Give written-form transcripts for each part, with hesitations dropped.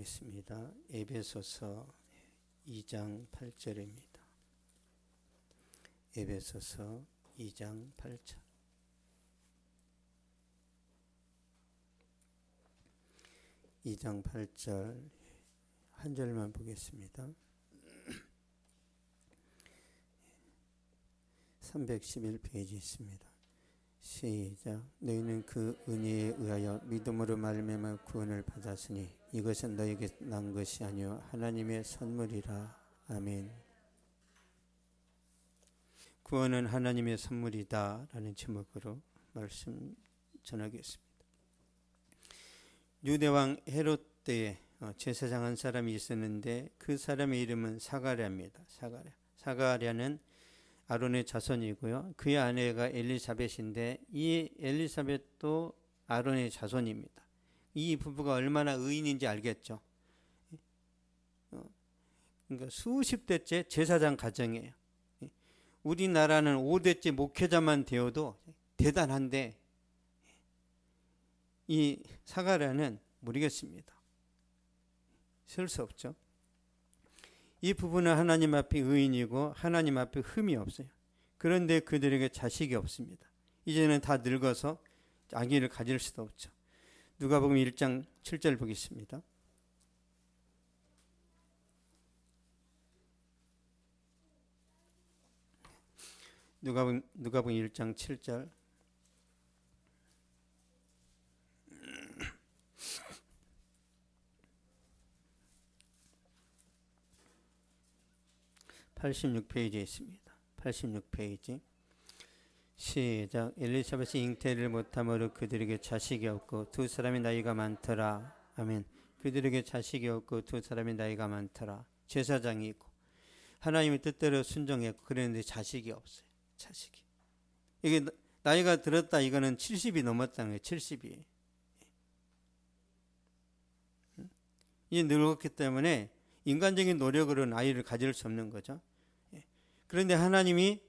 보겠습니다. 에베소서 2장 8절입니다. 에베소서 2장 8절. 이 장 8절 한 절만 보겠습니다. 311페이지 있습니다. 시작. 너희는 그 은혜에 의하여 믿음으로 말미암아 구원을 받았으니 이것은 너희에게 난 것이 아니요 하나님의 선물이라. 아멘. 구원은 하나님의 선물이다 라는 제목으로 말씀 전하겠습니다. 유대왕 헤롯 때에 제사장 한 사람이 있었는데 그 사람의 이름은 사가랴입니다. 사가랴는 아론의 자손이고요. 그의 아내가 엘리사벳인데 이 엘리사벳도 아론의 자손입니다. 이 부부가 얼마나 의인인지 알겠죠. 그러니까 수십 대째 제사장 가정이에요. 우리나라는 5대째 목회자만 되어도 대단한데 이 사가랴는 모르겠습니다. 쓸 수 없죠. 이 부부는 하나님 앞에 의인이고 하나님 앞에 흠이 없어요. 그런데 그들에게 자식이 없습니다. 이제는 다 늙어서 아기를 가질 수도 없죠. 누가복음 1장 7절 보겠습니다. 누가복음 1장 7절. (86페이지에) 있습니다. 86페이지. 시작. 엘리사벳이 잉태를 못함으로 그들에게 자식이 없고 두 사람의 나이가 많더라. 아멘. 그들에게 자식이 없고 두 사람의 나이가 많더라. 제사장이고 하나님의 뜻대로 순종했고 그랬는데 자식이 없어요. 자식이. 이게 나이가 들었다 이거는 70이 넘었다는 거예요. 70이. 이제 늙었기 때문에 인간적인 노력으로는 아이를 가질 수 없는 거죠. 그런데 하나님이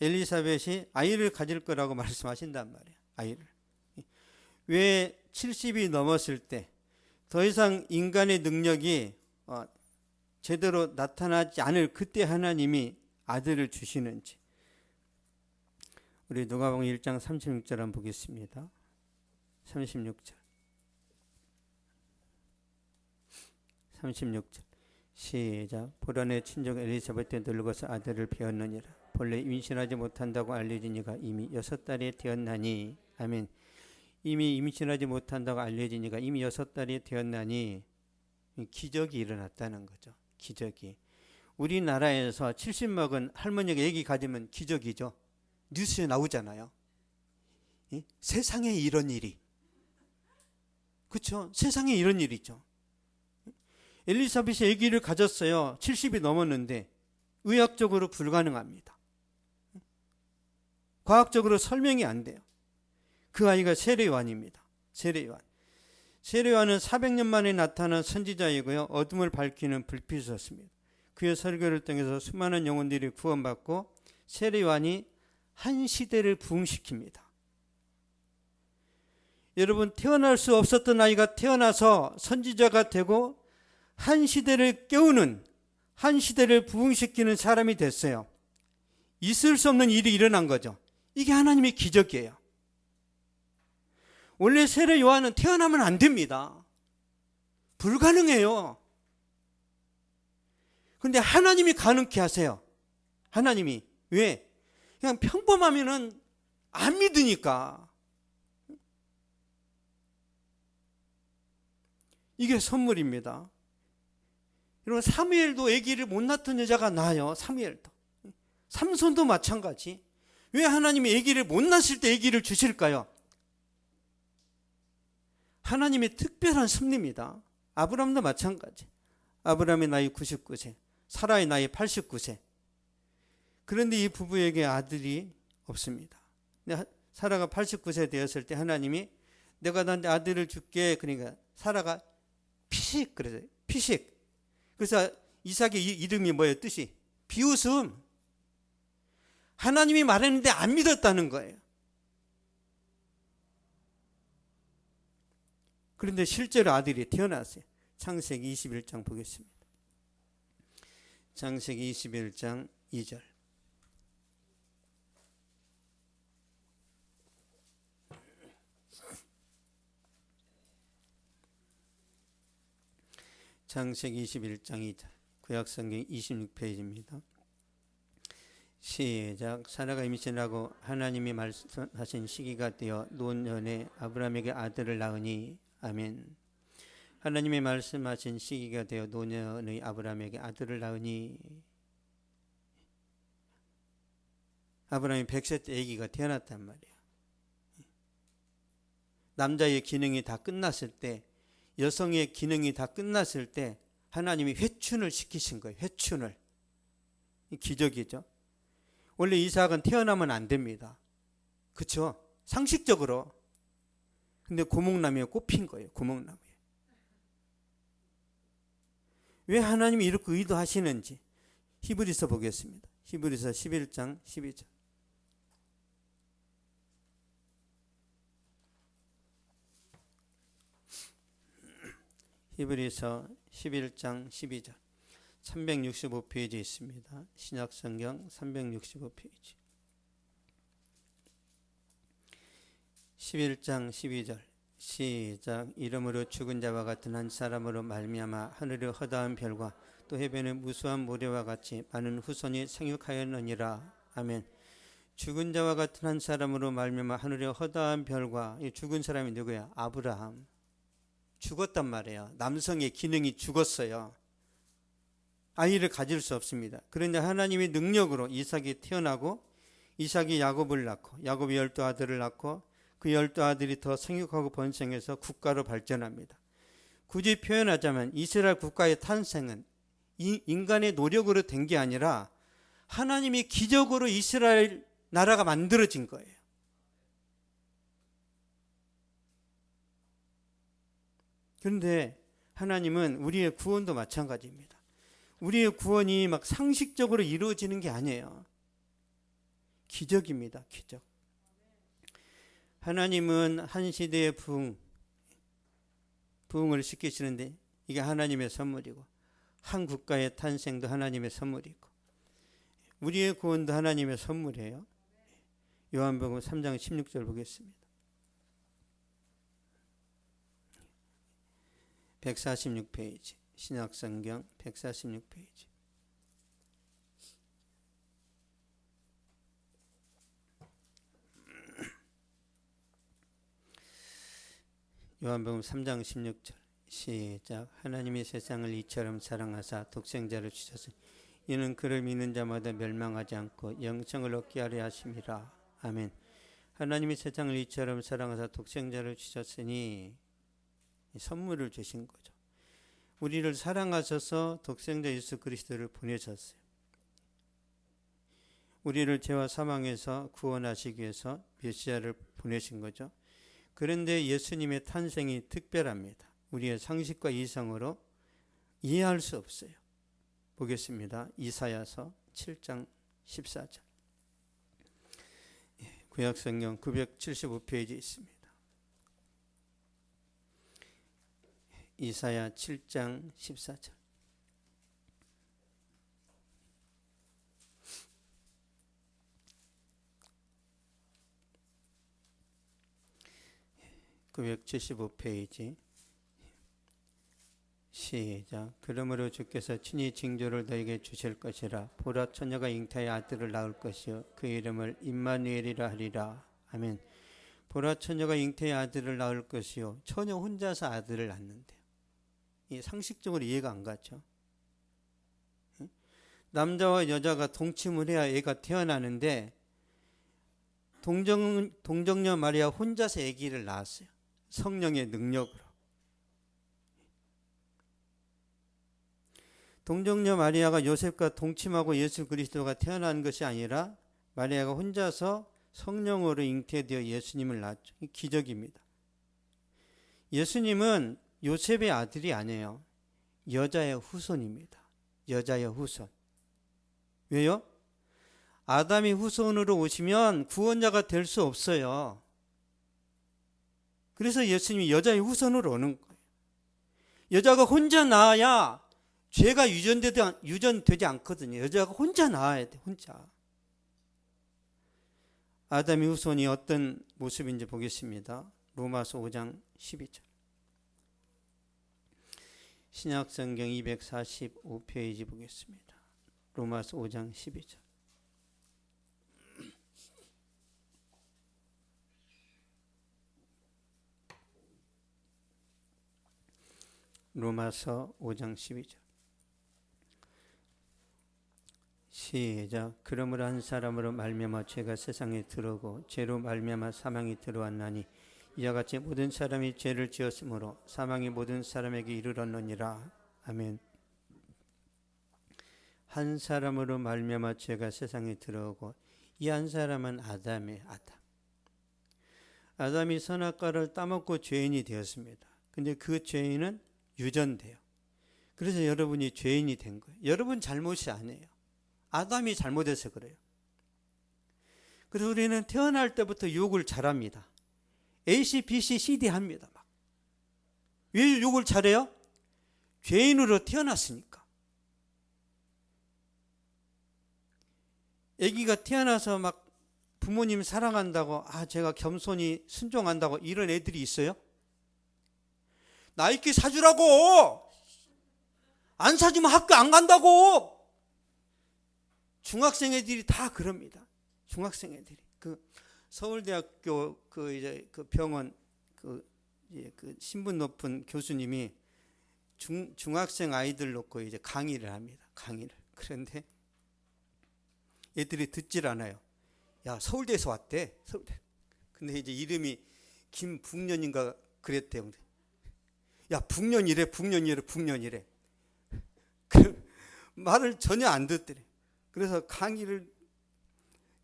엘리사벳이 아이를 가질 거라고 말씀하신단 말이에요. 아이를. 왜 70이 넘었을 때 더 이상 인간의 능력이 제대로 나타나지 않을 그때 하나님이 아들을 주시는지. 우리 누가복음 1장 36절 한번 보겠습니다. 36절. 시작. 보라 내 친족 엘리사벳 늙어서 아들을 배었느니라. 본래 임신하지 못한다고 알려진 이가 이미 6달이 되었나니. 아멘. 이미 임신하지 못한다고 알려진 이가 이미 6달이 되었나니. 기적이 일어났다는 거죠. 기적이. 우리나라에서 70 먹은 할머니가 아기 가지면 기적이죠. 뉴스에 나오잖아요. 세상에 이런 일이. 그렇죠? 세상에 이런 일이 있죠. 엘리사벳이 아기를 가졌어요. 70이 넘었는데 의학적으로 불가능합니다. 과학적으로 설명이 안 돼요. 그 아이가 세례요한입니다. 세례요한은 400년 만에 나타난 선지자이고요. 어둠을 밝히는 불빛이었습니다. 그의 설교를 통해서 수많은 영혼들이 구원받고 세례요한이 한 시대를 부흥시킵니다. 여러분, 태어날 수 없었던 아이가 태어나서 선지자가 되고 한 시대를 깨우는, 한 시대를 부흥시키는 사람이 됐어요. 있을 수 없는 일이 일어난 거죠. 이게 하나님의 기적이에요. 원래 세례 요한은 태어나면 안 됩니다. 불가능해요. 그런데 하나님이 가능케 하세요. 하나님이. 왜? 그냥 평범하면은 안 믿으니까. 이게 선물입니다. 여러분, 사무엘도 아기를 못 낳던 여자가 낳아요. 사무엘도. 삼손도 마찬가지. 왜 하나님이 아기를 못 낳았을 때 아기를 주실까요? 하나님의 특별한 섭리입니다. 아브라함도 마찬가지. 아브라함의 나이 99세, 사라의 나이 89세. 그런데 이 부부에게 아들이 없습니다. 사라가 89세 되었을 때 하나님이 내가 너한테 아들을 줄게. 그러니까 사라가 피식 그래서 피식. 그래서 이삭의 이름이 뭐예요? 뜻이 비웃음. 하나님이 말했는데 안 믿었다는 거예요. 그런데 실제로 아들이 태어났어요. 창세기 21장 보겠습니다. 창세기 21장 2절. 창세기 21장 2절. 구약성경 26페이지입니다. 시작. 사라가 임신하고 하나님이 말씀하신 시기가 되어 노년에 아브라함에게 아들을 낳으니. 아멘. 하나님이 말씀하신 시기가 되어 노년의 아브라함에게 아들을 낳으니. 아브라함이 100세 때 아기가 태어났단 말이에요. 남자의 기능이 다 끝났을 때, 여성의 기능이 다 끝났을 때 하나님이 회춘을 시키신 거예요. 회춘을. 기적이죠. 원래 이삭은 태어나면 안 됩니다. 그렇죠? 상식적으로. 근데 고목나무에 꼽힌 거예요. 고목나무에. 왜 하나님이 이렇게 의도하시는지 히브리서 보겠습니다. 히브리서 11장 12절. 히브리서 11장 12절. 365페이지에 있습니다. 신약성경 365페이지. 11장 12절. 시작. 이름으로 죽은 자와 같은 한 사람으로 말미암아 하늘의 허다한 별과 또 해변의 무수한 모래와 같이 많은 후손이 생육하였느니라. 아멘. 죽은 자와 같은 한 사람으로 말미암아 하늘의 허다한 별과, 이 죽은 사람이 누구야? 아브라함. 죽었단 말이에요. 남성의 기능이 죽었어요. 아이를 가질 수 없습니다. 그런데 하나님의 능력으로 이삭이 태어나고, 이삭이 야곱을 낳고, 야곱이 12아들을 낳고, 그 12아들이 더 생육하고 번성해서 국가로 발전합니다. 굳이 표현하자면 이스라엘 국가의 탄생은 인간의 노력으로 된 게 아니라 하나님이 기적으로 이스라엘 나라가 만들어진 거예요. 그런데 하나님은 우리의 구원도 마찬가지입니다. 우리의 구원이 막 상식적으로 이루어지는 게 아니에요. 기적입니다. 기적. 하나님은 한 시대의 부흥을 시키시는데 이게 하나님의 선물이고, 한 국가의 탄생도 하나님의 선물이고, 우리의 구원도 하나님의 선물이에요. 요한복음 3장 16절 보겠습니다. 146페이지. 신약성경 146페이지. 요한복음 3장 16절. 시작. 하나님이 세상을 이처럼 사랑하사 독생자를 주셨으니 이는 그를 믿는 자마다 멸망하지 않고 영생을 얻게 하려 하심이라. 아멘. 하나님이 세상을 이처럼 사랑하사 독생자를 주셨으니 선물을 주신 거죠. 우리를 사랑하셔서 독생자 예수 그리스도를 보내셨어요. 우리를 죄와 사망에서 구원하시기 위해서 메시아를 보내신 거죠. 그런데 예수님의 탄생이 특별합니다. 우리의 상식과 이성으로 이해할 수 없어요. 보겠습니다. 이사야서 7장 14절. 구약성경 975페이지에 있습니다. 이사야 7장 14절. (975페이지) 시작. 그러므로 주께서 친히 징조를 너에게 주실 것이라. 보라, 처녀가 잉태의 아들을 낳을 것이요 그 이름을 임마누엘이라 하리라. 아멘. 보라, 처녀가 잉태의 아들을 낳을 것이요. 처녀 혼자서 아들을 낳는데요. 이 상식적으로 이해가 안 가죠. 남자와 여자가 동침을 해야 애가 태어나는데 동정녀 마리아 혼자서 아기를 낳았어요. 성령의 능력으로. 동정녀 마리아가 요셉과 동침하고 예수 그리스도가 태어난 것이 아니라 마리아가 혼자서 성령으로 잉태되어 예수님을 낳았죠. 기적입니다. 예수님은 요셉의 아들이 아니에요. 여자의 후손입니다. 여자의 후손. 왜요? 아담이 후손으로 오시면 구원자가 될 수 없어요. 그래서 예수님이 여자의 후손으로 오는 거예요. 여자가 혼자 낳아야 죄가 유전되지 않거든요. 여자가 혼자 낳아야 돼, 혼자. 아담의 후손이 어떤 모습인지 보겠습니다. 로마서 5장 12절. 신약성경 245페이지 보겠습니다. 로마서 5장 12절. 로마서 5장 12절. 시작. 그러므로 한 사람으로 말미암아 죄가 세상에 들어오고 죄로 말미암아 사망이 들어왔나니 이와 같이 모든 사람이 죄를 지었으므로 사망이 모든 사람에게 이르렀느니라. 아멘. 한 사람으로 말미암아 죄가 세상에 들어오고, 이 한 사람은 아담이에요. 아담이 선악과를 따먹고 죄인이 되었습니다. 근데 그 죄인은 유전돼요. 그래서 여러분이 죄인이 된 거예요. 여러분 잘못이 아니에요. 아담이 잘못해서 그래요. 그래서 우리는 태어날 때부터 욕을 잘합니다. AC, BC, CD 합니다. 막. 왜 욕을 잘해요? 죄인으로 태어났으니까. 아기가 태어나서 막 부모님 사랑한다고, 제가 겸손히 순종한다고 이런 애들이 있어요? 나이키 사주라고! 안 사주면 학교 안 간다고! 중학생 애들이 다 그럽니다. 중학생 애들이. 서울대학교 그 병원 그 신분 높은 교수님이 중학생 아이들 놓고 이제 강의를 합니다. 강의를. 그런데 애들이 듣질 않아요. 야, 서울대에서 왔대. 서울대. 근데 이제 이름이 김북년인가 그랬대요. 야, 북년이래. 그 말을 전혀 안 듣더래. 그래서 강의를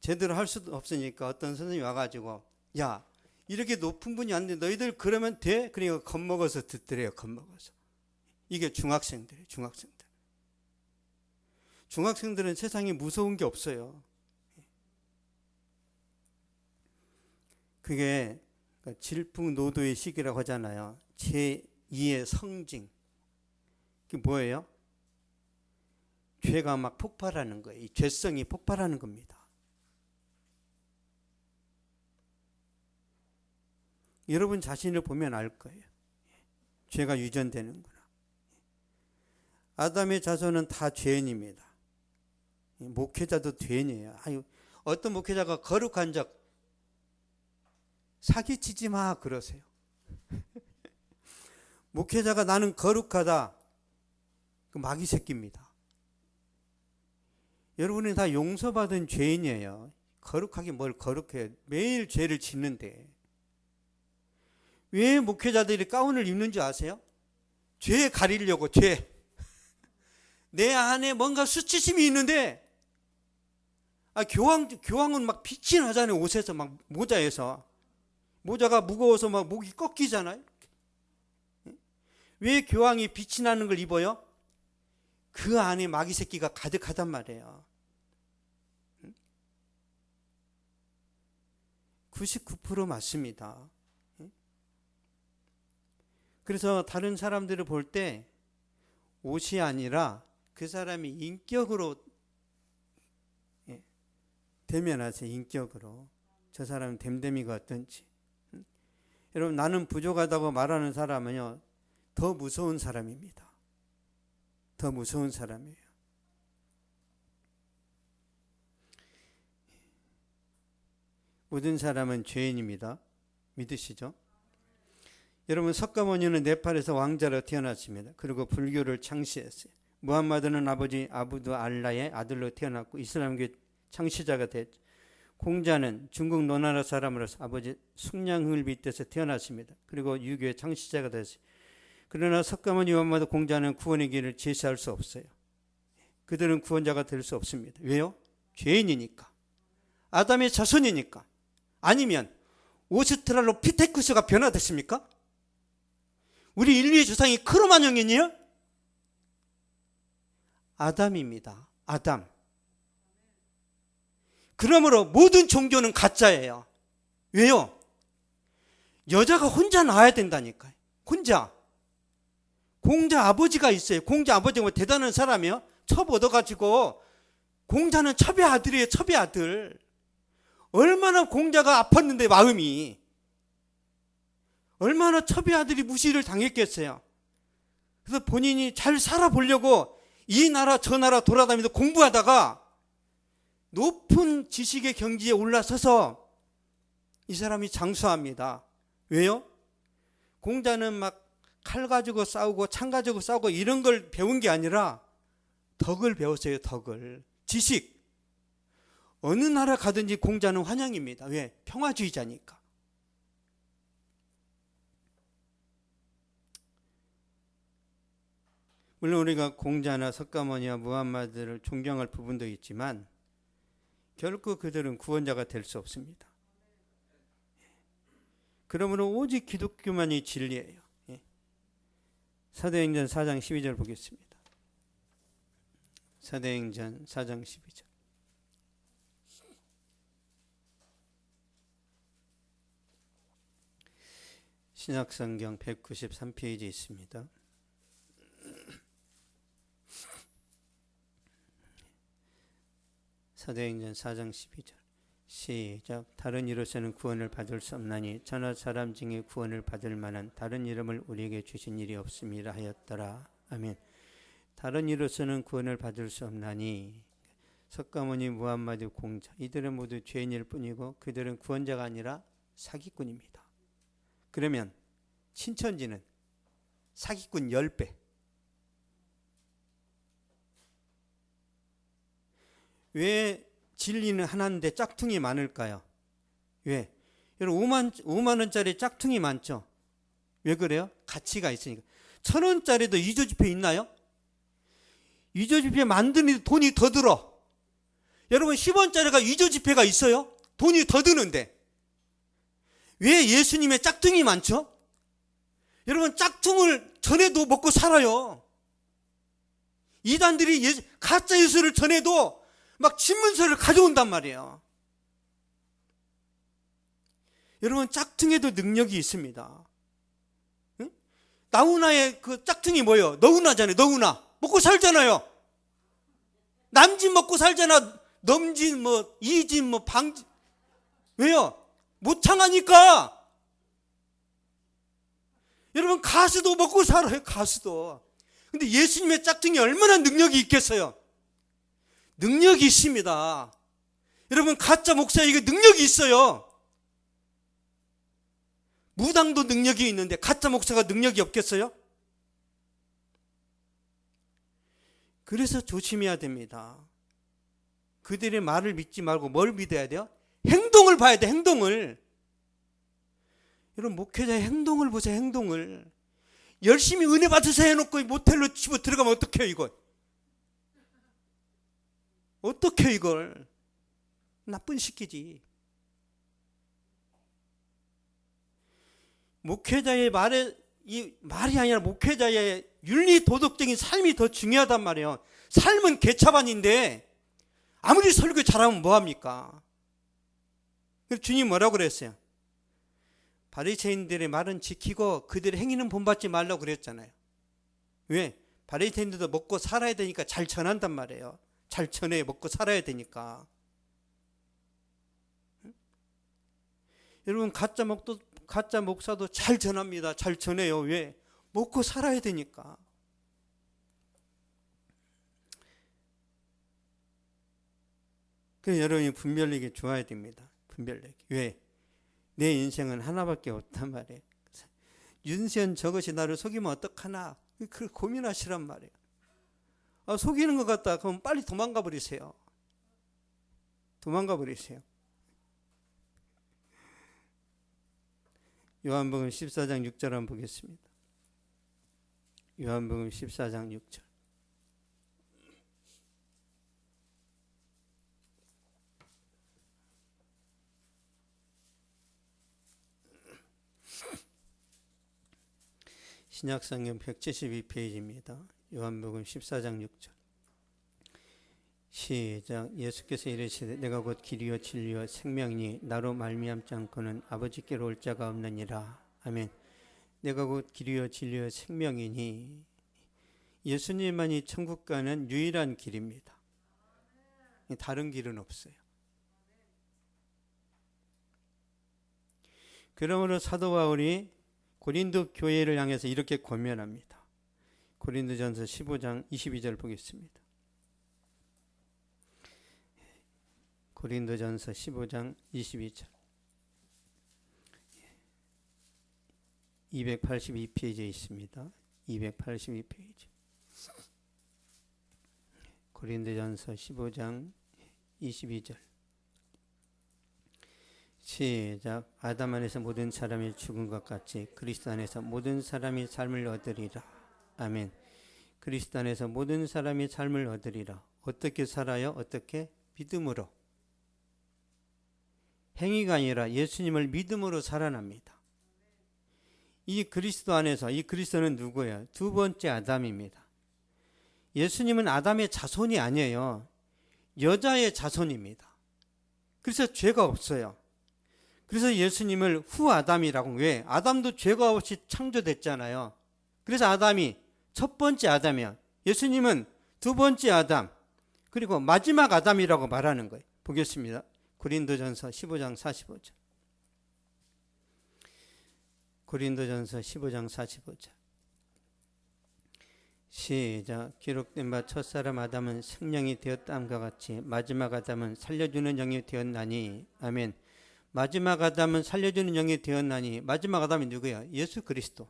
제대로 할 수도 없으니까 어떤 선생님이 와가지고, 야, 이렇게 높은 분이 안 돼. 너희들 그러면 돼? 그러니까 겁먹어서 듣더래요. 겁먹어서. 이게 중학생들이에요. 중학생들은 세상에 무서운 게 없어요. 그게 질풍노도의 시기라고 하잖아요. 제2의 성징. 그게 뭐예요? 죄가 막 폭발하는 거예요. 이 죄성이 폭발하는 겁니다. 여러분 자신을 보면 알 거예요. 죄가 유전되는구나. 아담의 자손은 다 죄인입니다. 목회자도 죄인이에요. 어떤 목회자가 거룩한 적 사기치지 마 그러세요. 목회자가 나는 거룩하다. 그 마귀 새끼입니다. 여러분이 다 용서받은 죄인이에요. 거룩하게 뭘 거룩해요. 매일 죄를 짓는데. 왜 목회자들이 가운을 입는 줄 아세요? 죄 가리려고. 죄. 내 안에 뭔가 수치심이 있는데, 교황은 막 빛이 나잖아요. 옷에서 막 모자에서. 모자가 무거워서 막 목이 꺾이잖아요. 왜 교황이 빛이 나는 걸 입어요? 그 안에 마귀 새끼가 가득하단 말이에요. 99% 맞습니다. 그래서 다른 사람들을 볼 때 옷이 아니라 그 사람이 인격으로 대면하세요. 인격으로. 저 사람은 됨됨이가 어떤지. 여러분, 나는 부족하다고 말하는 사람은요, 더 무서운 사람입니다. 더 무서운 사람이에요. 모든 사람은 죄인입니다. 믿으시죠? 여러분, 석가모니는 네팔에서 왕자로 태어났습니다. 그리고 불교를 창시했어요. 무함마드는 아버지 아부두 알라의 아들로 태어났고 이슬람교 창시자가 됐죠. 공자는 중국 노나라 사람으로서 아버지 숙량흥을 빗대서 태어났습니다. 그리고 유교의 창시자가 됐어요. 그러나 석가모니 무함마드 공자는 구원의 길을 제시할 수 없어요. 그들은 구원자가 될 수 없습니다. 왜요? 죄인이니까. 아담의 자손이니까. 아니면 오스트랄로피테쿠스가 변화됐습니까? 우리 인류의 조상이 크로마뇽이니요? 아담입니다. 아담. 그러므로 모든 종교는 가짜예요. 왜요? 여자가 혼자 낳아야 된다니까요. 혼자. 공자 아버지가 있어요. 공자 아버지가 뭐 대단한 사람이에요? 첩 얻어가지고. 공자는 첩의 아들이에요. 첩의 아들. 얼마나 공자가 아팠는데 마음이. 얼마나 첩의 아들이 무시를 당했겠어요. 그래서 본인이 잘 살아보려고 이 나라 저 나라 돌아다니면서 공부하다가 높은 지식의 경지에 올라서서 이 사람이 장수합니다. 왜요? 공자는 막 칼 가지고 싸우고 창 가지고 싸우고 이런 걸 배운 게 아니라 덕을 배웠어요. 덕을. 지식. 어느 나라 가든지 공자는 환영입니다. 왜? 평화주의자니까. 물론 우리가 공자나 석가모니와 무함마드를 존경할 부분도 있지만 결코 그들은 구원자가 될 수 없습니다. 그러므로 오직 기독교만이 진리예요. 사도행전 4장 12절 보겠습니다. 사도행전 4장 12절. 신약성경 193페이지에 있습니다. 사도행전 4장 12절. 시작. 다른 이로서는 구원을 받을 수 없나니 천하 사람 중에 구원을 받을 만한 다른 이름을 우리에게 주신 일이 없음이라 하였더라. 아멘. 다른 이로서는 구원을 받을 수 없나니 석가모니, 무함마드, 공자 이들은 모두 죄인일 뿐이고 그들은 구원자가 아니라 사기꾼입니다. 그러면 신천지는 사기꾼 10배. 왜 진리는 하나인데 짝퉁이 많을까요? 왜? 여러분 5만 원짜리 짝퉁이 많죠? 왜 그래요? 가치가 있으니까. 1,000원짜리도 위조지폐 있나요? 위조지폐 만드는 돈이 더 들어. 여러분 10원짜리가 위조지폐가 있어요? 돈이 더 드는데. 왜 예수님의 짝퉁이 많죠? 여러분 짝퉁을 전해도 먹고 살아요. 이단들이 가짜 예수를 전해도 막 신문서를 가져온단 말이에요. 여러분 짝퉁에도 능력이 있습니다. 응? 나훈아의 그 짝퉁이 뭐예요? 너훈아잖아요. 너훈아. 먹고 살잖아요. 남진 먹고 살잖아. 넘진 뭐 이진 뭐 방진. 왜요? 못 창하니까. 여러분 가수도 먹고 살아요. 가수도. 근데 예수님의 짝퉁이 얼마나 능력이 있겠어요? 능력이 있습니다. 여러분 가짜 목사에게 능력이 있어요. 무당도 능력이 있는데 가짜 목사가 능력이 없겠어요? 그래서 조심해야 됩니다. 그들의 말을 믿지 말고 뭘 믿어야 돼요? 행동을 봐야 돼. 행동을. 여러분 목회자의 행동을 보세요. 행동을. 열심히 은혜 받으세요 해놓고 모텔로 집어 들어가면 어떡해요 이거? 어떻게 이걸? 나쁜 시키지. 목회자의 말이 아니라 목회자의 윤리 도덕적인 삶이 더 중요하단 말이에요. 삶은 개차반인데 아무리 설교 잘하면 뭐합니까? 주님 뭐라고 그랬어요? 바리새인들의 말은 지키고 그들의 행위는 본받지 말라고 그랬잖아요. 왜? 바리새인들도 먹고 살아야 되니까 잘 전한단 말이에요. 잘 전해 먹고 살아야 되니까. 여러분 가짜 목사도 잘 전합니다. 잘 전해요. 왜? 먹고 살아야 되니까. 그래서 여러분이 분별력이 좋아야 됩니다. 분별력. 왜? 내 인생은 하나밖에 없단 말이에요. 윤세현 저것이 나를 속이면 어떡하나 그걸 고민하시란 말이에요. 속이는 것 같다. 그럼 빨리 도망가 버리세요. 도망가 버리세요. 요한복음 14장 6절 한번 보겠습니다. 요한복음 14장 6절. 신약성경 172페이지입니다. 요한복음 14장 6절. 시작. 예수께서 이르시되 내가 곧 길이요 진리요 생명이니 나로 말미암지 않고는 아버지께로 올 자가 없느니라. 아멘. 내가 곧 길이요 진리요 생명이니 예수님만이 천국 가는 유일한 길입니다. 다른 길은 없어요. 그러므로 사도 바울이 고린도 교회를 향해서 이렇게 권면합니다. 고린도전서 15장 22절 보겠습니다. 고린도전서 15장 22절. 282페이지에 있습니다. 282페이지. 고린도전서 15장 22절. 시작. 아담 안에서 모든 사람이 죽은 것 같이 그리스도 안에서 모든 사람이 삶을 얻으리라. 아멘. 그리스도 안에서 모든 사람이 삶을 얻으리라. 어떻게 살아요? 어떻게? 믿음으로. 행위가 아니라 예수님을 믿음으로 살아납니다. 이 그리스도 안에서, 이 그리스도는 누구예요? 두 번째 아담입니다. 예수님은 아담의 자손이 아니에요. 여자의 자손입니다. 그래서 죄가 없어요. 그래서 예수님을 후 아담이라고. 왜? 아담도 죄가 없이 창조됐잖아요. 그래서 아담이 첫 번째 아담이야. 예수님은 두 번째 아담, 그리고 마지막 아담이라고 말하는 거예요. 보겠습니다. 고린도전서 15장 45절. 고린도전서 15장 45절. 시작. 기록된 바 첫사람 아담은 생명이 되었다함과 같이 마지막 아담은 살려주는 영이 되었나니. 아멘. 마지막 아담은 살려주는 영이 되었나니. 마지막 아담이 누구야? 예수 그리스도.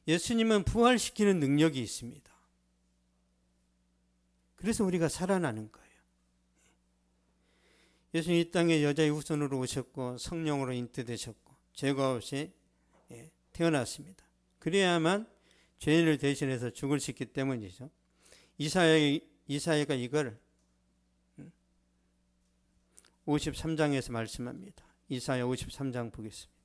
예수님은 부활시키는 능력이 있습니다. 그래서 우리가 살아나는 거예요. 예수님 이 땅에 여자의 후손으로 오셨고 성령으로 잉태되셨고 죄가 없이 태어났습니다. 그래야만 죄인을 대신해서 죽을 수 있기 때문이죠. 이사야가 이걸 53장에서 말씀합니다. 이사야 53장 보겠습니다.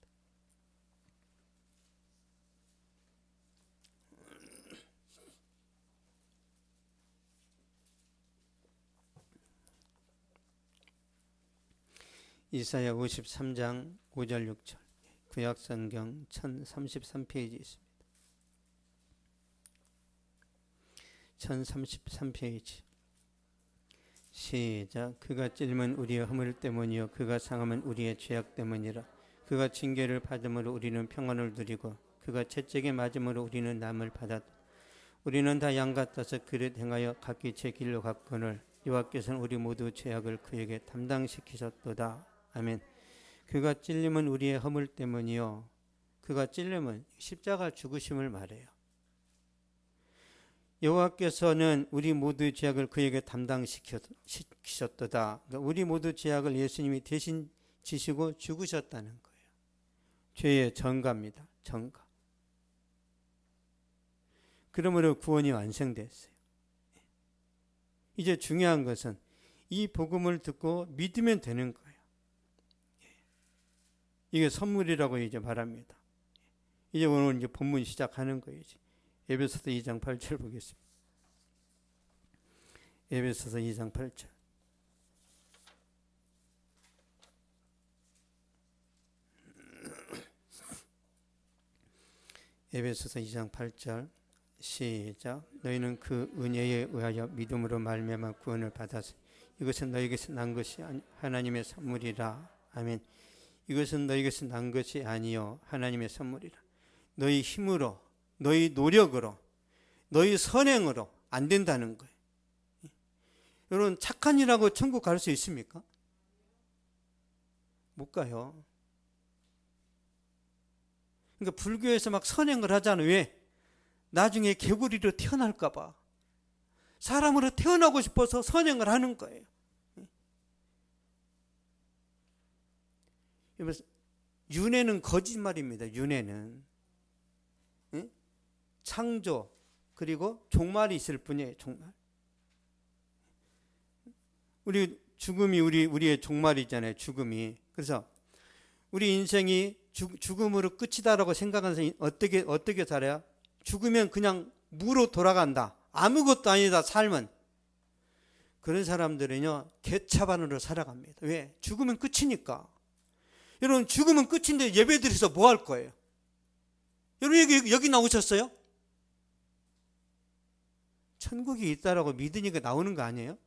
이사야 53장 5절 6절. 구약성경 1033페이지 있습니다. 1033페이지. 시작. 그가 찔림은 우리의 허물 때문이요 그가 상함은 우리의 죄악 때문이라. 그가 징계를 받음으로 우리는 평안을 누리고 그가 채찍에 맞음으로 우리는 남을 받았다. 우리는 다 양 같아서 그릇 행하여 각기 제 길로 갔거늘 여호와께서는 우리 모두 죄악을 그에게 담당시키셨도다. 아멘. 그가 찔림은 우리의 허물 때문이요. 그가 찔림은 십자가 죽으심을 말해요. 여호와께서는 우리 모두 죄악을 그에게 담당시키셨도다. 그러니까 우리 모두 죄악을 예수님이 대신 지시고 죽으셨다는 거예요. 죄의 전가입니다. 전가. 그러므로 구원이 완성됐어요. 이제 중요한 것은 이 복음을 듣고 믿으면 되는 거예요. 이게 선물이라고 이제 말합니다. 이제 오늘 이제 본문 시작하는 거예요. 에베소서 2장 8절 보겠습니다. 에베소서 2장 8절. 에베소서 2장 8절. 시작. 너희는 그 은혜에 의하여 믿음으로 말미암아 구원을 받았으니 이것은 너희에게서 난 것이 하나님의 선물이라. 아멘. 이것은 너희에게서 난 것이 아니요 하나님의 선물이라. 너희 힘으로, 너희 노력으로, 너희 선행으로 안 된다는 거예요. 여러분 착한 일하고 천국 갈 수 있습니까? 못 가요. 그러니까 불교에서 막 선행을 하잖아요. 왜? 나중에 개구리로 태어날까 봐. 사람으로 태어나고 싶어서 선행을 하는 거예요. 윤회는 거짓말입니다. 윤회는 창조 그리고 종말이 있을 뿐이에요. 종말. 우리 죽음이 우리의 종말이잖아요. 죽음이. 그래서 우리 인생이 죽음으로 끝이다라고 생각하는 사람이 어떻게 살아요? 죽으면 그냥 무로 돌아간다. 아무것도 아니다. 삶은. 그런 사람들은요 개차반으로 살아갑니다. 왜? 죽으면 끝이니까. 여러분 죽으면 끝인데 예배드려서 뭐 할 거예요? 여러분 여기 나오셨어요? 천국이 있다라고 믿으니까 나오는 거 아니에요?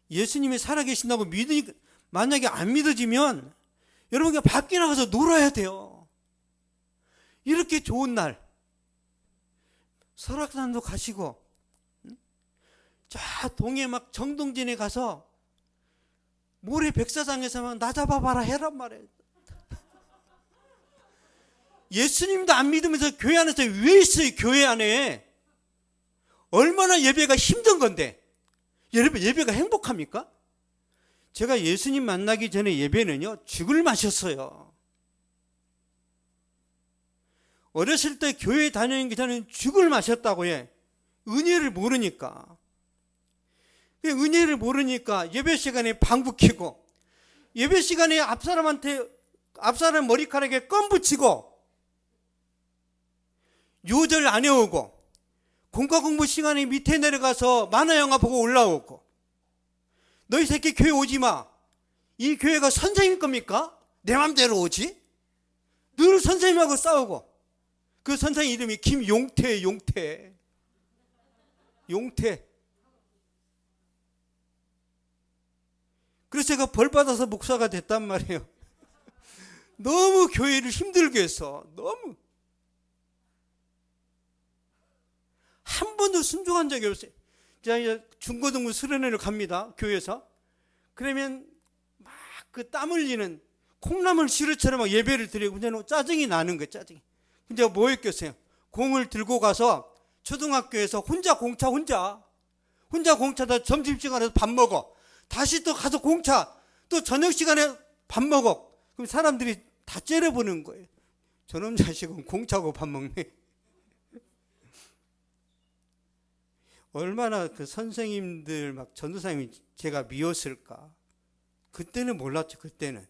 예수님이 살아계신다고 믿으니까, 만약에 안 믿어지면 여러분 그냥 밖에 나가서 놀아야 돼요. 이렇게 좋은 날 설악산도 가시고 저 동해 막 정동진에 가서 모래 백사장에서 막 나 잡아봐라 해란 말이에요. 예수님도 안 믿으면서 교회 안에서 왜 있어요? 교회 안에 얼마나 예배가 힘든 건데, 여러분 예배가 행복합니까? 제가 예수님 만나기 전에 예배는요 죽을 맛이었어요. 어렸을 때 교회 다니는 게 저는 죽을 맛이었다고 해. 은혜를 모르니까. 은혜를 모르니까 예배 시간에 방구 키고, 예배 시간에 앞사람 머리카락에 껌 붙이고, 요절 안 해오고, 공과 공부 시간에 밑에 내려가서 만화영화 보고 올라오고, 너희 새끼 교회 오지 마. 이 교회가 선생님 겁니까? 내 맘대로 오지? 늘 선생님하고 싸우고, 그 선생님 이름이 김용태. 그래서 제가 벌받아서 목사가 됐단 말이에요. 너무 교회를 힘들게 해서, 너무. 한 번도 순종한 적이 없어요. 제가 중고등부 수련회를 갑니다. 교회에서. 그러면 막 그 땀 흘리는 콩나물 시루처럼 막 예배를 드리고, 근데 짜증이 나는 거예요. 짜증이. 근데 뭐 했겠어요? 공을 들고 가서 초등학교에서 혼자 공차다 점심시간에 밥 먹어. 다시 또 가서 공차. 또 저녁 시간에 밥 먹어. 그럼 사람들이 다 째려보는 거예요. 저놈 자식은 공차고 밥 먹네. 얼마나 그 선생님들 막 전도사님이 제가 미웠을까. 그때는 몰랐죠. 그때는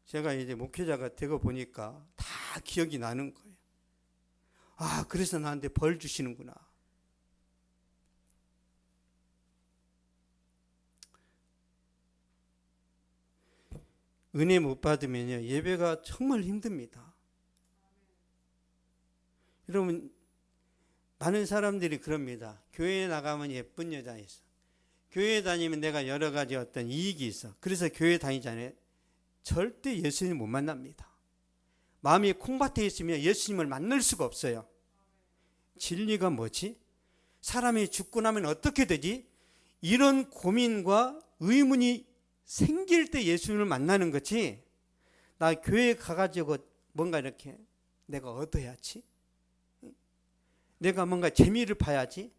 제가 이제 목회자가 되고 보니까 다 기억이 나는 거예요. 아, 그래서 나한테 벌 주시는구나. 은혜 못 받으면요 예배가 정말 힘듭니다. 여러분, 많은 사람들이 그럽니다. 교회에 나가면 예쁜 여자 있어. 교회에 다니면 내가 여러 가지 어떤 이익이 있어. 그래서 교회 다니잖아요. 절대 예수님 못 만납니다. 마음이 콩밭에 있으면 예수님을 만날 수가 없어요. 진리가 뭐지? 사람이 죽고 나면 어떻게 되지? 이런 고민과 의문이 생길 때 예수님을 만나는 거지. 나 교회 가가지고 뭔가 이렇게 내가 얻어야지, 내가 뭔가 재미를 봐야지.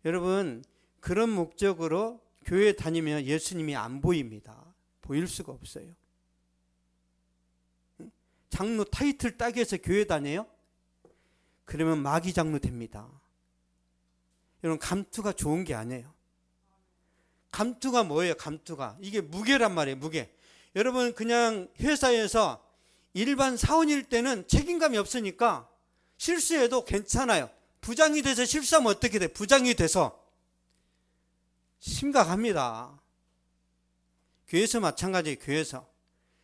여러분, 그런 목적으로 교회 다니면 예수님이 안 보입니다. 보일 수가 없어요. 장로 타이틀 따기 위해서 교회 다녀요? 그러면 마귀 장로 됩니다. 여러분, 감투가 좋은 게 아니에요. 감투가 뭐예요? 감투가 이게 무게란 말이에요. 무게. 여러분, 그냥 회사에서 일반 사원일 때는 책임감이 없으니까 실수해도 괜찮아요. 부장이 돼서 실수하면 어떻게 돼? 부장이 돼서 심각합니다. 교회에서 마찬가지예요. 교회에서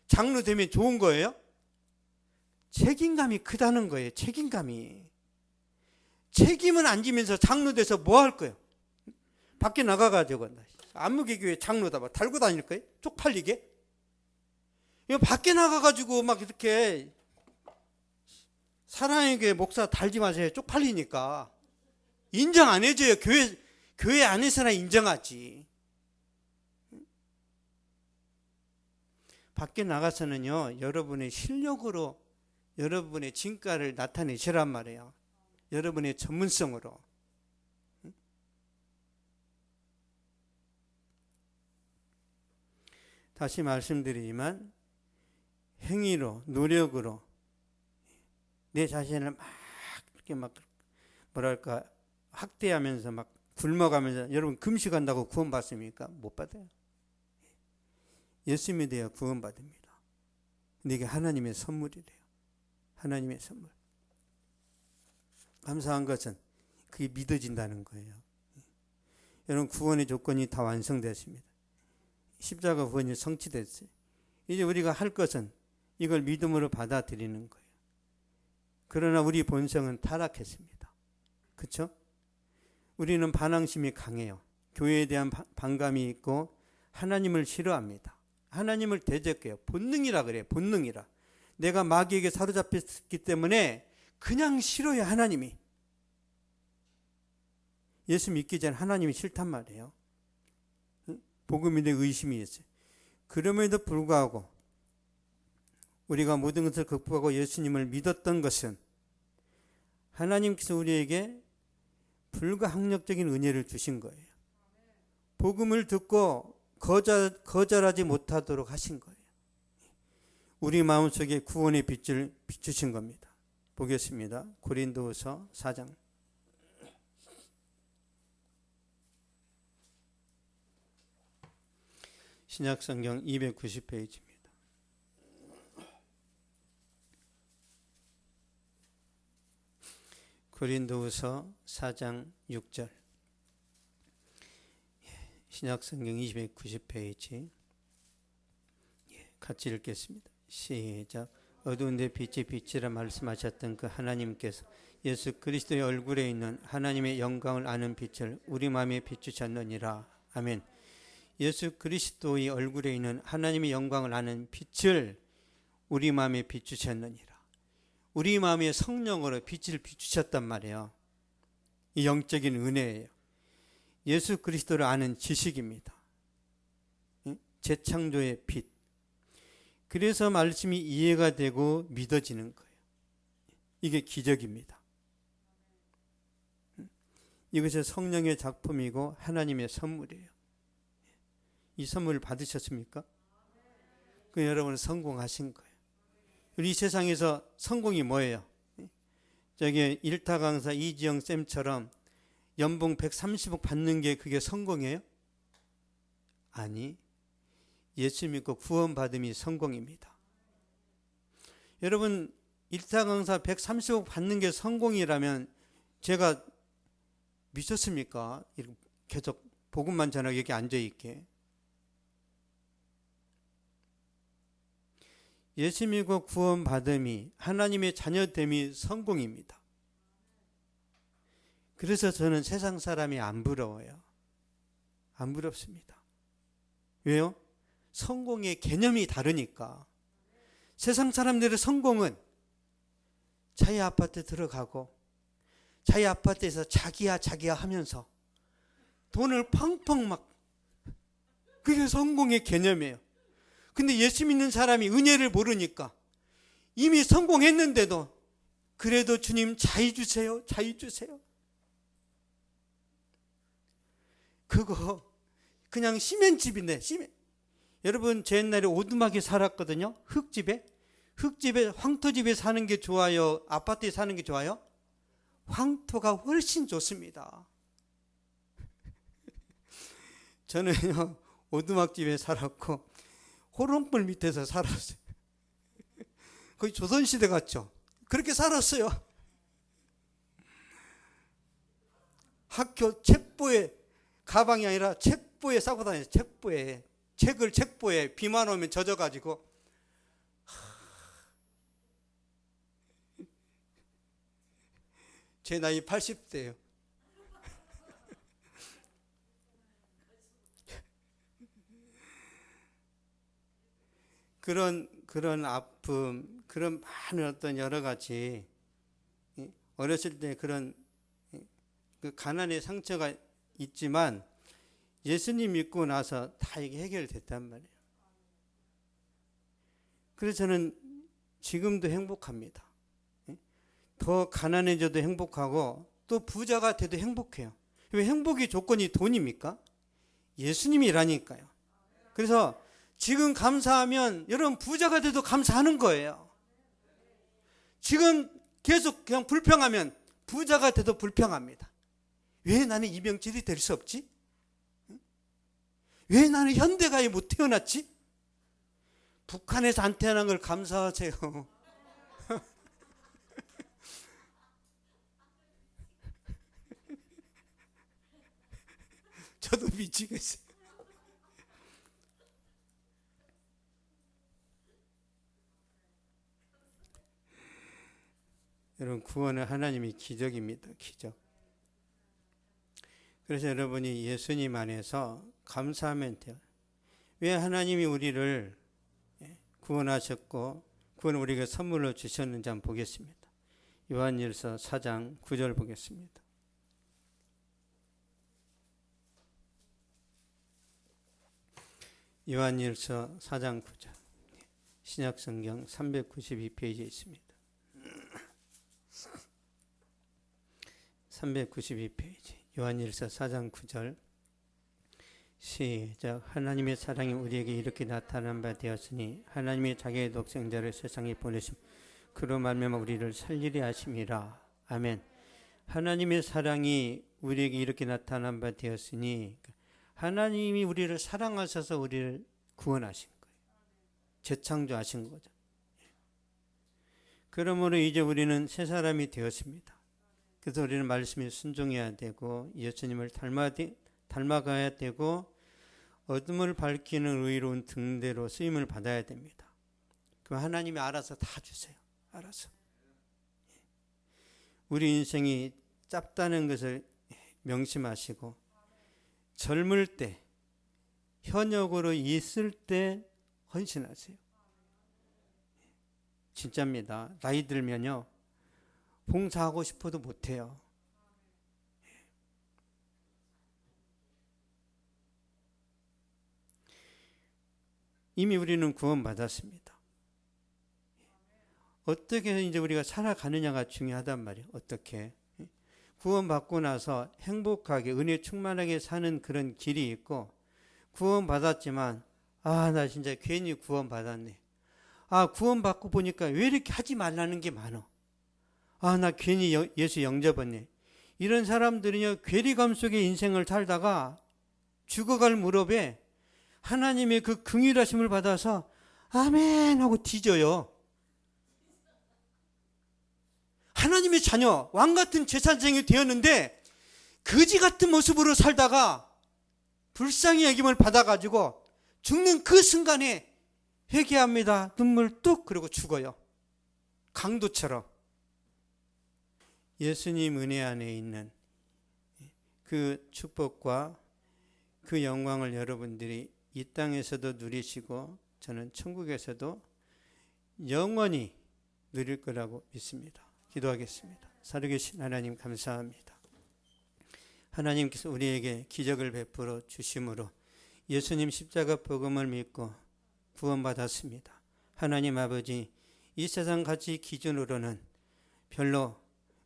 장로 되면 좋은 거예요? 책임감이 크다는 거예요. 책임감이. 책임은 안 지면서 장로 돼서 뭐 할 거예요? 밖에 나가가지고 안무개 교회 장로다 막 달고 다닐 거예요? 쪽팔리게? 이거 밖에 나가가지고 막 이렇게 사랑의 교회 목사 달지 마세요. 쪽팔리니까. 인정 안 해줘요. 교회 안에서나 인정하지. 밖에 나가서는요, 여러분의 실력으로 여러분의 진가를 나타내시란 말이에요. 여러분의 전문성으로. 다시 말씀드리지만 행위로, 노력으로 내 자신을 막 이렇게 막 뭐랄까 학대하면서 막 굶어가면서, 여러분 금식한다고 구원받습니까? 못 받아요. 예수 믿어야 구원받습니다. 근데 이게 하나님의 선물이래요. 하나님의 선물. 감사한 것은 그게 믿어진다는 거예요. 여러분, 구원의 조건이 다 완성됐습니다. 십자가 구원이 성취됐어요. 이제 우리가 할 것은 이걸 믿음으로 받아들이는 거예요. 그러나 우리 본성은 타락했습니다. 그렇죠? 우리는 반항심이 강해요. 교회에 대한 반감이 있고 하나님을 싫어합니다. 하나님을 대적해요. 본능이라 그래요. 본능이라. 내가 마귀에게 사로잡혔기 때문에 그냥 싫어요. 하나님이. 예수 믿기 전에 하나님이 싫단 말이에요. 복음에 대해 의심이 있어요. 그럼에도 불구하고 우리가 모든 것을 극복하고 예수님을 믿었던 것은 하나님께서 우리에게 불가항력적인 은혜를 주신 거예요. 복음을 듣고 거절하지 못하도록 하신 거예요. 우리 마음속에 구원의 빛을 비추신 겁니다. 보겠습니다. 고린도후서 4장. 신약성경 290페이지입니다. 고린도후서 4장 6절. 신약성경 290페이지. 같이 읽겠습니다. 시작. 어두운 데 빛이 빛이라 말씀하셨던 그 하나님께서 예수 그리스도의 얼굴에 있는 하나님의 영광을 아는 빛을 우리 마음에 비추셨느니라. 아멘. 예수 그리스도의 얼굴에 있는 하나님의 영광을 아는 빛을 우리 마음에 비추셨느니라. 우리 마음에 성령으로 빛을 비추셨단 말이에요. 이 영적인 은혜예요. 예수 그리스도를 아는 지식입니다. 재창조의 빛. 그래서 말씀이 이해가 되고 믿어지는 거예요. 이게 기적입니다. 이것이 성령의 작품이고 하나님의 선물이에요. 이 선물을 받으셨습니까? 그 여러분은 성공하신 거예요. 우리 세상에서 성공이 뭐예요? 저기 일타 강사 이지영 쌤처럼 연봉 130억 받는 게 그게 성공이에요? 아니, 예수 믿고 구원받음이 성공입니다. 여러분, 일타 강사 130억 받는 게 성공이라면 제가 미쳤습니까? 계속 복음만 전하고 여기 앉아있게. 예수 믿고 구원받음이 하나님의 자녀됨이 성공입니다. 그래서 저는 세상 사람이 안 부러워요. 안 부럽습니다. 왜요? 성공의 개념이 다르니까. 세상 사람들의 성공은 자기 아파트 들어가고 자기 아파트에서 자기야 하면서 돈을 펑펑 막, 그게 성공의 개념이에요. 근데 예수 믿는 사람이 은혜를 모르니까 이미 성공했는데도 그래도 주님 자유 주세요. 그거 그냥 시멘집인데, 여러분 제 옛날에 오두막에 살았거든요. 흙집에 황토집에 사는 게 좋아요? 아파트에 사는 게 좋아요? 황토가 훨씬 좋습니다. 저는요 오두막집에 살았고 호롱불 밑에서 살았어요. 거의 조선시대 같죠? 그렇게 살았어요. 학교 책보에, 가방이 아니라 책보에 싸고 다녔어요. 책보에 비만 오면 젖어가지고. 제 나이 80대예요. 그런 아픔, 그런 많은 어떤 여러 가지, 어렸을 때 그런 그 가난의 상처가 있지만 예수님 믿고 나서 다 이게 해결됐단 말이에요. 그래서 저는 지금도 행복합니다. 더 가난해져도 행복하고 또 부자가 돼도 행복해요. 왜 행복의 조건이 돈입니까? 예수님이라니까요. 그래서 지금 감사하면 여러분 부자가 돼도 감사하는 거예요. 지금 계속 그냥 불평하면 부자가 돼도 불평합니다. 왜 나는 이병철이 될 수 없지? 왜 나는 현대가에 못 태어났지? 북한에서 안 태어난 걸 감사하세요. 저도 미치겠어요. 여러분, 구원은 하나님의 기적입니다. 기적. 그래서 여러분이 예수님 안에서 감사하면 돼요. 왜 하나님이 우리를 구원하셨고 구원을 우리에게 선물로 주셨는지 한번 보겠습니다. 요한일서 4장 9절 보겠습니다. 요한일서 4장 9절. 신약성경 392페이지에 있습니다. 392페이지. 요한일서 4장 9절. 시작. 하나님의 사랑이 우리에게 이렇게 나타난 바 되었으니 하나님이 자기의 독생자를 세상에 보내심 그로 말미암아 우리를 살리려 하심이라. 아멘. 하나님의 사랑이 우리에게 이렇게 나타난 바 되었으니 하나님이 우리를 사랑하셔서 우리를 구원하신 거예요. 재창조하신 거죠. 그러므로 이제 우리는 새 사람이 되었습니다. 그래서 우리는 말씀에 순종해야 되고 예수님을 닮아가야 되고 어둠을 밝히는 의로운 등대로 쓰임을 받아야 됩니다. 그럼 하나님이 알아서 다 주세요. 알아서. 우리 인생이 짧다는 것을 명심하시고 젊을 때, 현역으로 있을 때 헌신하세요. 진짜입니다. 나이 들면요, 봉사하고 싶어도 못해요. 이미 우리는 구원받았습니다. 어떻게 이제 우리가 살아가느냐가 중요하단 말이에요. 어떻게. 구원받고 나서 행복하게 은혜 충만하게 사는 그런 길이 있고, 구원받았지만 나 진짜 괜히 구원받았네. 구원받고 보니까 왜 이렇게 하지 말라는 게 많어. 나 괜히 예수 영접했네. 이런 사람들은요, 괴리감 속에 인생을 살다가 죽어갈 무렵에 하나님의 그 긍휼하심을 받아서 아멘 하고 뒤져요. 하나님의 자녀, 왕같은 제사장이 되었는데 거지 같은 모습으로 살다가 불쌍히 여김을 받아가지고 죽는 그 순간에 회개합니다. 눈물 뚝 그러고 죽어요. 강도처럼. 예수님 은혜 안에 있는 그 축복과 그 영광을 여러분들이 이 땅에서도 누리시고 저는 천국에서도 영원히 누릴 거라고 믿습니다. 기도하겠습니다. 살아계신 하나님 감사합니다. 하나님께서 우리에게 기적을 베풀어 주심으로 예수님 십자가 복음을 믿고 구원받았습니다. 하나님 아버지, 이 세상 가치 기준으로는 별로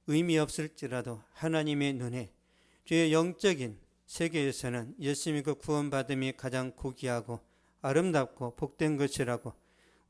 의미 없을지라도 하나님의 눈에 주의 영적인 세계에서는 예수 믿고 구원받음이 가장 고귀하고 아름답고 복된 것이라고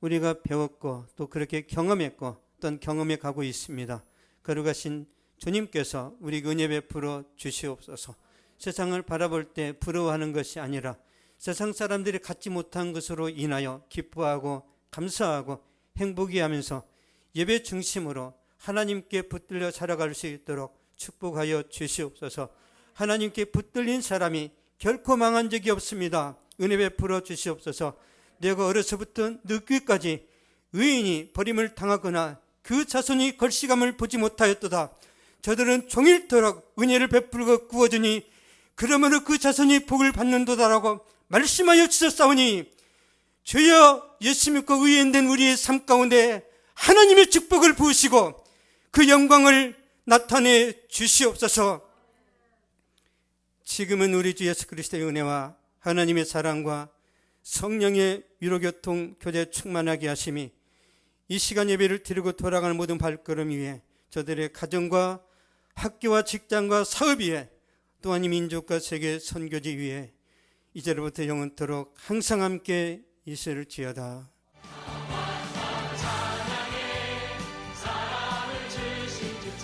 우리가 배웠고 또 그렇게 경험했고 어떤 경험에 가고 있습니다. 거룩하신 주님께서 우리에게 은혜 베풀어 주시옵소서. 세상을 바라볼 때 부러워하는 것이 아니라 세상 사람들이 갖지 못한 것으로 인하여 기뻐하고 감사하고 행복해 하면서 예배 중심으로 하나님께 붙들려 살아갈 수 있도록 축복하여 주시옵소서. 하나님께 붙들린 사람이 결코 망한 적이 없습니다. 은혜 베풀어 주시옵소서. 내가 어려서부터 늙기까지 의인이 버림을 당하거나 그 자손이 걸시감을 보지 못하였도다. 저들은 종일토록 은혜를 베풀고 구워주니 그러므로 그 자손이 복을 받는도다라고 말씀하여 주셨사오니 주여, 예수 믿고 의인된 우리의 삶 가운데 하나님의 축복을 부으시고 그 영광을 나타내 주시옵소서. 지금은 우리 주 예수 그리스도의 은혜와 하나님의 사랑과 성령의 위로교통 교제 충만하게 하심이 이 시간 예배를 드리고 돌아가는 모든 발걸음 위에 저들의 가정과 학교와 직장과 사업 위에 또한 이 민족과 세계 선교지 위에 이제로부터 영원토록 항상 함께 있을지어다. 사랑해 사랑을 주신 주